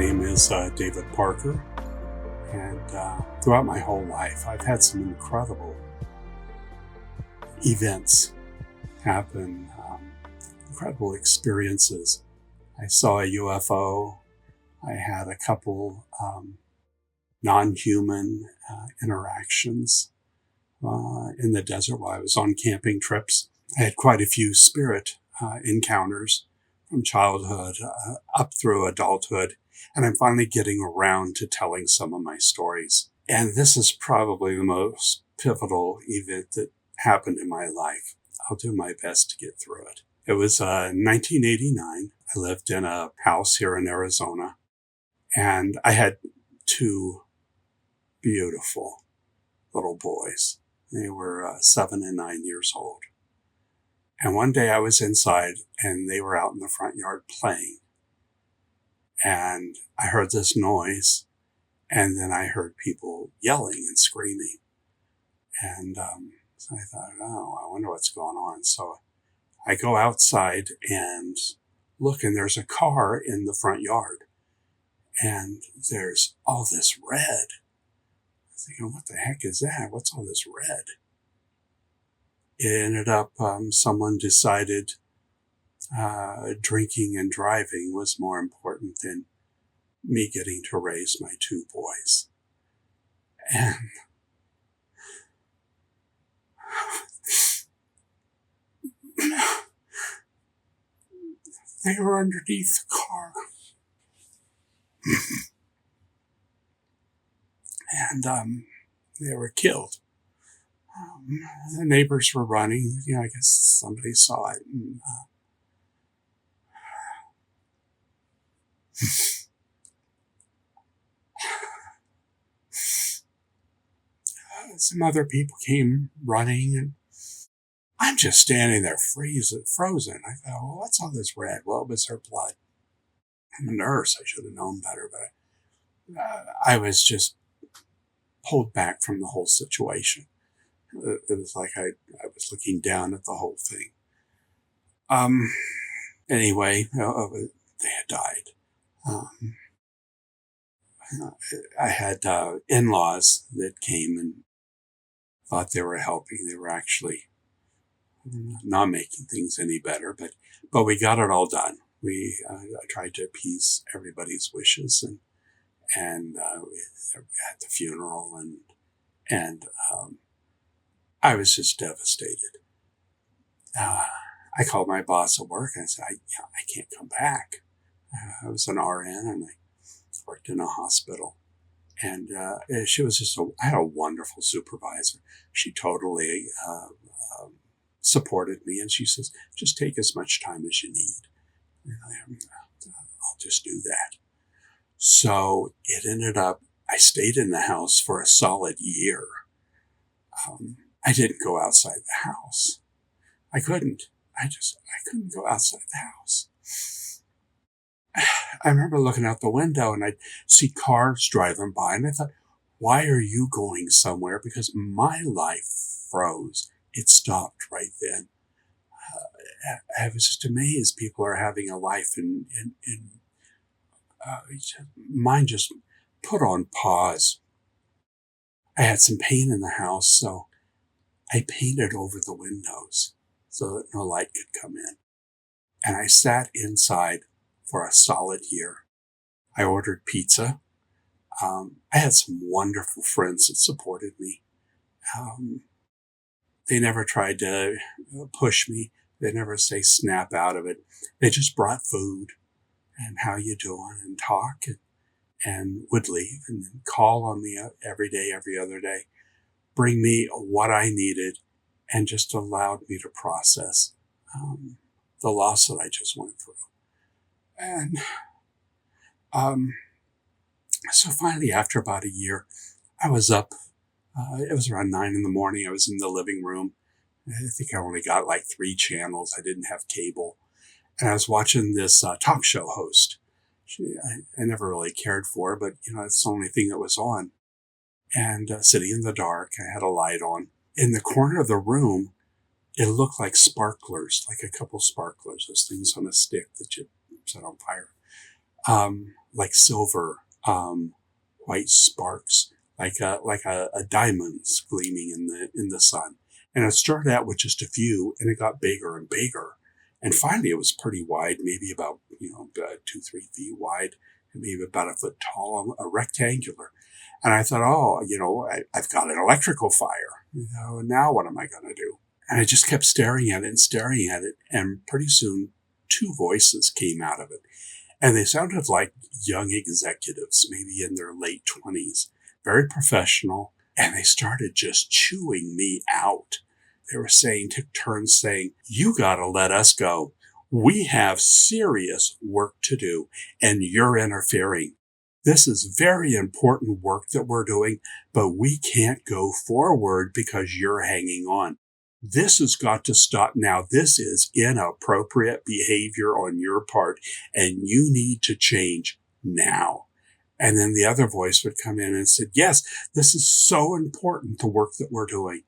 name is David Parker, and throughout my whole life, I've had some incredible events happen, incredible experiences. I saw a UFO. I had a couple non-human interactions in the desert while I was on camping trips. I had quite a few spirit encounters from childhood up through adulthood, and I'm finally getting around to telling some of my stories. And this is probably the most pivotal event that happened in my life. I'll do my best to get through it. It was 1989. I lived in a house here in Arizona, and I had two beautiful little boys. They were 7 and 9 years old. And one day I was inside and they were out in the front yard playing. And I heard this noise, and then I heard people yelling and screaming. And so I thought, oh, I wonder what's going on. So I go outside and look, and there's a car in the front yard. And there's all this red. I'm thinking, what the heck is that? What's all this red? It ended up someone decided drinking and driving was more important than me getting to raise my two boys. And they were underneath the car. And they were killed. The neighbors were running. I guess somebody saw it. And, some other people came running, and I'm just standing there frozen. I thought, well, what's all this red? Well, it was her blood. I'm a nurse. I should have known better, but I was just pulled back from the whole situation. It was like I was looking down at the whole thing. Anyway, they had died. I had in-laws that came and thought they were helping. They were actually not making things any better, but we got it all done. I tried to appease everybody's wishes, and we had the funeral, and I was just devastated. I called my boss at work and I said, I can't come back. I was an RN and I worked in a hospital. And she was I had a wonderful supervisor. She totally supported me, and she says, just take as much time as you need. I'll just do that. So it ended up, I stayed in the house for a solid year. I didn't go outside the house. I couldn't. I couldn't go outside the house. I remember looking out the window and I'd see cars driving by, and I thought, why are you going somewhere? Because my life froze. It stopped right then. I was just amazed people are having a life and mine just put on pause. I had some paint in the house, so I painted over the windows so that no light could come in. And I sat inside for a solid year. I ordered pizza. I had some wonderful friends that supported me. They never tried to push me. They never say snap out of it. They just brought food and how you doing and talk and would leave and then call on me every day, every other day, bring me what I needed, and just allowed me to process the loss that I just went through. And so finally, after about a year, I was up. It was around 9 in the morning. I was in the living room. I think I only got like 3 channels. I didn't have cable. And I was watching this talk show host. I never really cared for her, but, it's the only thing that was on. And sitting in the dark, I had a light on. In the corner of the room, it looked like sparklers, like a couple sparklers, those things on a stick that you set on fire. like silver, white sparks, like a diamonds gleaming in the sun. And it started out with just a few, and it got bigger and bigger. And finally, it was pretty wide, maybe about 2-3 feet wide, and maybe about a foot tall, a rectangular. And I thought, I've got an electrical fire. Now what am I going to do? And I just kept staring at it and staring at it. And pretty soon, two voices came out of it. And they sounded like young executives, maybe in their late 20s, very professional. And they started just chewing me out. They were took turns saying, "You got to let us go. We have serious work to do, and you're interfering. This is very important work that we're doing, but we can't go forward because you're hanging on. This has got to stop now. This is inappropriate behavior on your part, and you need to change now." And then the other voice would come in and said, "Yes, this is so important, the work that we're doing.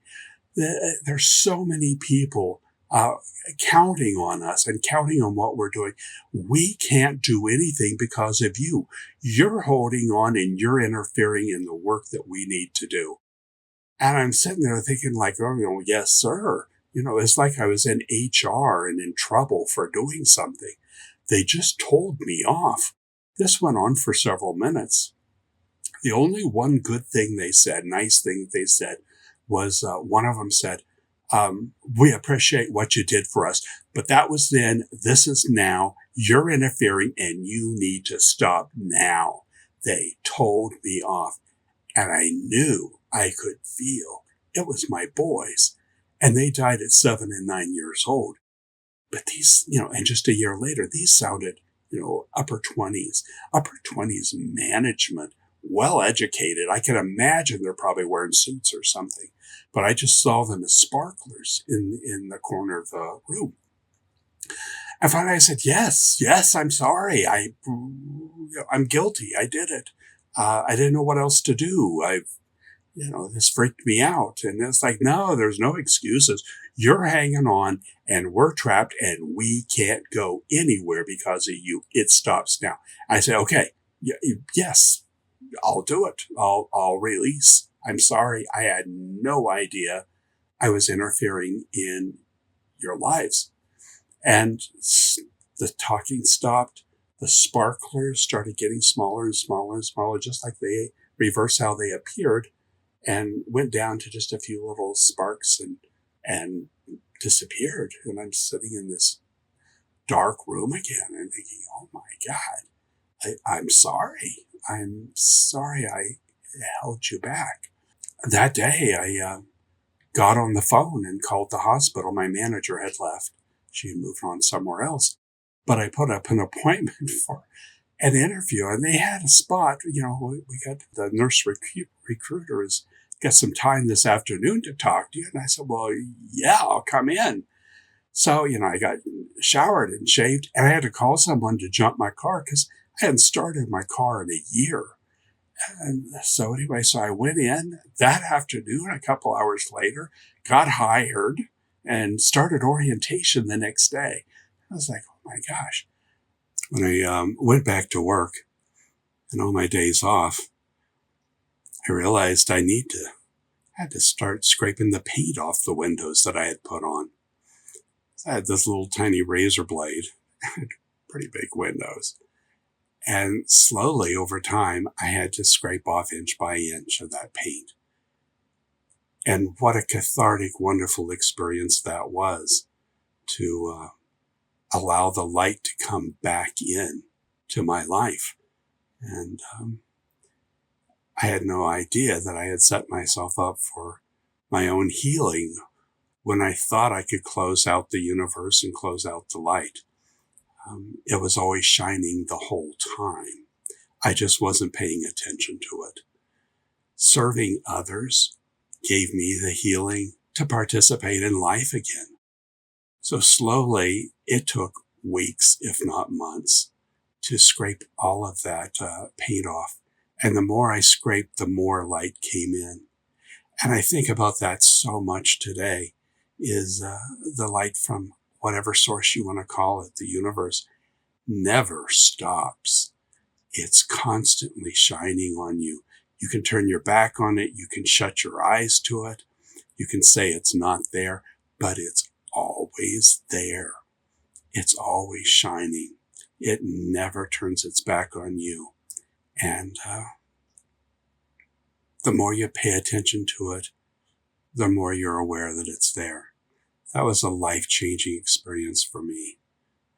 There's so many people counting on us and counting on what we're doing. We can't do anything because of you. You're holding on and you're interfering in the work that we need to do." And I'm sitting there thinking like, "Oh, yes, sir." It's like I was in HR and in trouble for doing something. They just told me off. This went on for several minutes. The only one good thing they said, nice thing they said, was one of them said, "We appreciate what you did for us, but that was then, this is now, you're interfering and you need to stop now." They told me off, and I knew, I could feel it was my boys, and they died at 7 and 9 years old. But these, and just a year later, these sounded, upper 20s management, well educated. I can imagine they're probably wearing suits or something, but I just saw them as sparklers in the corner of the room. And finally I said, yes, I'm sorry. I'm guilty. I did it. I didn't know what else to do. This freaked me out. And it's like, no, there's no excuses. You're hanging on and we're trapped and we can't go anywhere because of you. It stops now. I said, okay, yes, I'll do it. I'll release. I'm sorry. I had no idea I was interfering in your lives. And the talking stopped. The sparklers started getting smaller and smaller and smaller, just like they reverse how they appeared, and went down to just a few little sparks and disappeared. And I'm sitting in this dark room again and thinking, oh my God, I'm sorry. I'm sorry I held you back. That day, I got on the phone and called the hospital. My manager had left. She had moved on somewhere else. But I put up an appointment for an interview, and they had a spot. We got the nurse recruiter has got some time this afternoon to talk to you. And I said, well, yeah, I'll come in. So, I got showered and shaved, and I had to call someone to jump my car because I hadn't started my car in a year. And so anyway, I went in that afternoon, a couple hours later, got hired, and started orientation the next day. I was like, oh my gosh. When I went back to work and on my days off, I realized I had to start scraping the paint off the windows that I had put on. I had this little tiny razor blade, pretty big windows. And slowly over time, I had to scrape off inch by inch of that paint. And what a cathartic, wonderful experience that was to allow the light to come back in to my life. And I had no idea that I had set myself up for my own healing when I thought I could close out the universe and close out the light. It was always shining the whole time. I just wasn't paying attention to it. Serving others gave me the healing to participate in life again. So slowly, it took weeks, if not months, to scrape all of that paint off. And the more I scraped, the more light came in. And I think about that so much today, is the light from whatever source you want to call it, the universe, never stops. It's constantly shining on you. You can turn your back on it. You can shut your eyes to it. You can say it's not there, but it's always there. It's always shining. It never turns its back on you. And the more you pay attention to it, the more you're aware that it's there. That was a life-changing experience for me.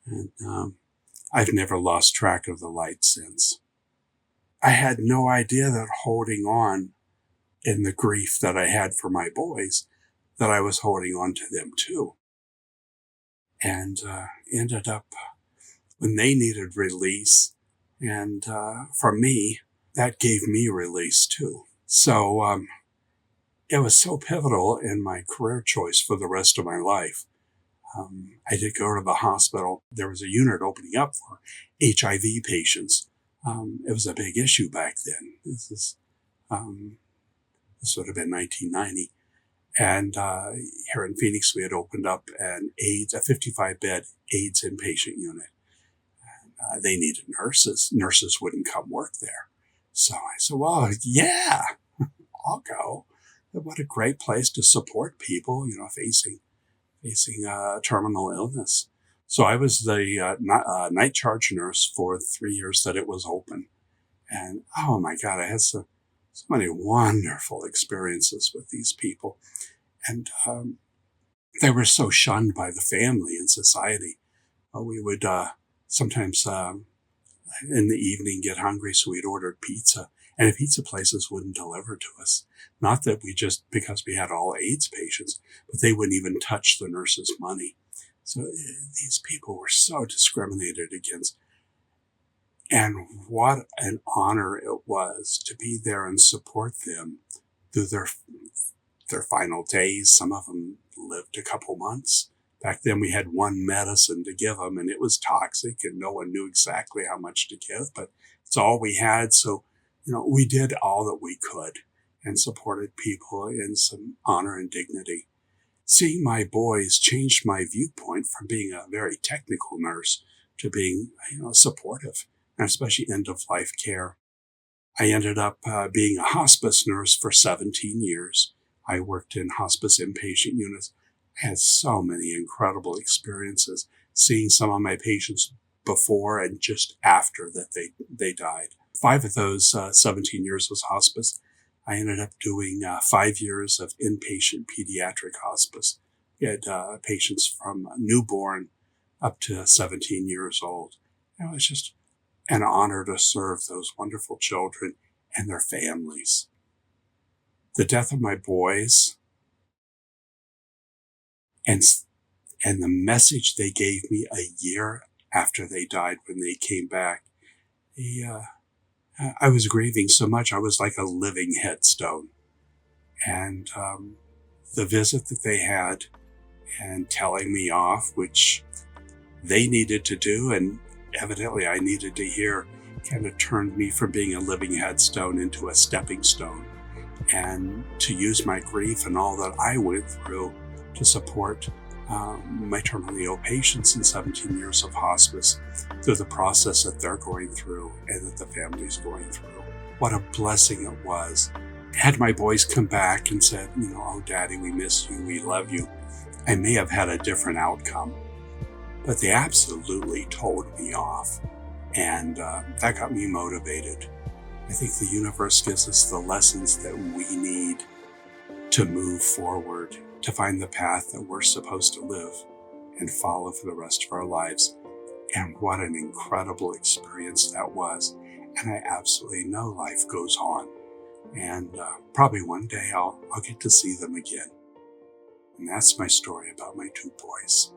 And I've never lost track of the light since. I had no idea that holding on in the grief that I had for my boys, that I was holding on to them too. And ended up, when they needed release, and for me, that gave me release too. So it was so pivotal in my career choice for the rest of my life. I did go to the hospital. There was a unit opening up for HIV patients. It was a big issue back then. This would have been 1990. And here in Phoenix, we had opened up a 55-bed AIDS inpatient unit. They needed nurses. Nurses wouldn't come work there. So I said, well, yeah, I'll go. What a great place to support people, facing terminal illness. So I was the night charge nurse for 3 years that it was open. And oh my God, I had so many wonderful experiences with these people. And they were so shunned by the family and society. We would sometimes in the evening get hungry, so we'd order pizza. And the pizza places wouldn't deliver to us. Not that because we had all AIDS patients, but they wouldn't even touch the nurses' money. So these people were so discriminated against. And what an honor it was to be there and support them through their final days. Some of them lived a couple months. Back then we had one medicine to give them, and it was toxic, and no one knew exactly how much to give, but it's all we had. So, we did all that we could and supported people in some honor and dignity. Seeing my boys changed my viewpoint from being a very technical nurse to being, supportive, and especially end-of-life care. I ended up being a hospice nurse for 17 years. I worked in hospice inpatient units. I had so many incredible experiences, seeing some of my patients before and just after that they died. 5 of those 17 years was hospice. I ended up doing 5 years of inpatient pediatric hospice. We had patients from newborn up to 17 years old. It was just an honor to serve those wonderful children and their families. The death of my boys and the message they gave me a year after they died when they came back, I was grieving so much. I was like a living headstone. And the visit that they had and telling me off, which they needed to do, and evidently I needed to hear, kind of turned me from being a living headstone into a stepping stone, and to use my grief and all that I went through to support my terminally ill patients in 17 years of hospice through the process that they're going through and that the family's going through. What a blessing it was. Had my boys come back and said, oh, Daddy, we miss you, we love you, I may have had a different outcome. But they absolutely told me off, and that got me motivated. I think the universe gives us the lessons that we need to move forward, to find the path that we're supposed to live and follow for the rest of our lives. And what an incredible experience that was. And I absolutely know life goes on. And probably one day I'll get to see them again. And that's my story about my 2 boys.